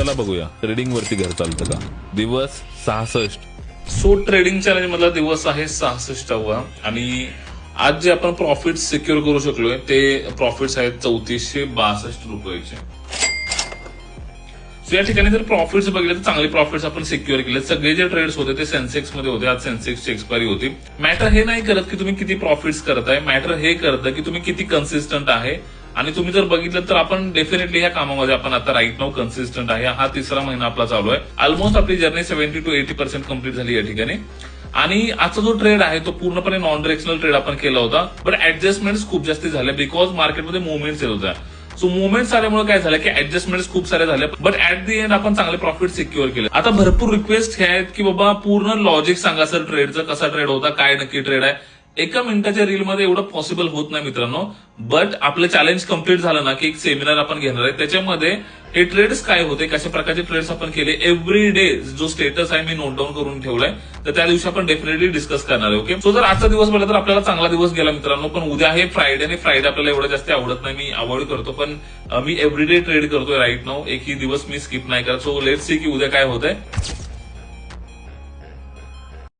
चला बघूया ट्रेडिंग वरती घर चालतं का. दिवस 66. सो ट्रेडिंग चॅलेंज मधला दिवस आहे 66वा आणि आज जे आपण प्रॉफिट सिक्युअर करू शकलोय ते प्रॉफिट्स आहेत 3462 रुपयाचे. सो या ठिकाणी जर प्रॉफिट्स बघितले तर चांगले प्रॉफिट्स आपण सिक्युअर केले. सगळे जे ट्रेड्स होते ते सेन्सेक्स मध्ये होते. आज सेन्सेक्सची एक्सपायरी होती. मॅटर हे नाही करत की तुम्ही किती प्रॉफिट्स करताय, मॅटर हे करतं की तुम्ही किती कन्सिस्टंट आहे. आणि तुम्ही जर बघितलं तर आपण डेफिनेटली ह्या कामामध्ये आपण आता राईट नाऊ कन्सिस्टंट आहे. हा तिसरा महिना आपला चालू आहे. ऑलमोस्ट आपली जर्नी 70 to 80% कंप्लीट झाली या ठिकाणी. आणि आजचा जो ट्रेड आहे तो पूर्णपणे नॉन डिरेक्शनल ट्रेड आपण केला होता. बट ऍडजस्टमेंट खूप जास्त झाले बिकॉज मार्केटमध्ये मुवमेंट्स येत होत्या. सो मुवमेंट्स आल्यामुळे काय झालं की ऍडजस्टमेंट खूप सारे झाले. बट ऍट दी एंड आपण चांगले प्रॉफिट सिक्युअर केले. आता भरपूर रिक्वेस्ट हे आहेत की बाबा पूर्ण लॉजिक सांगा सर ट्रेडचं, कसा ट्रेड होता, काय नक्की ट्रेड आहे. एका मिनिटाच्या रीलमध्ये एवढं पॉसिबल होत नाही मित्रांनो. बट आपलं चॅलेंज कम्प्लीट झालं ना की एक सेमिनार आपण घेणार आहे. त्याच्यामध्ये हे ट्रेड्स काय होते, कशा प्रकारचे ट्रेड्स आपण केले, एव्हरी डे जो स्टेटस आहे मी नोट डाऊन करून ठेवलाय. तर त्या दिवशी आपण डेफिनेटली डिस्कस करणार आहे. ओके. सो जर आजचा दिवस बोलला तर आपल्याला चांगला दिवस गेला मित्रांनो. पण उद्या आहे फ्रायडे आणि फ्रायडे आपल्याला एवढं जास्त आवडत नाही, मी अवॉइड करतो. पण मी एव्हरीडे ट्रेड करतोय राईट नाऊ. एकही दिवस मी स्किप नाही करत. सो लेट्स सी की उद्या काय होतंय.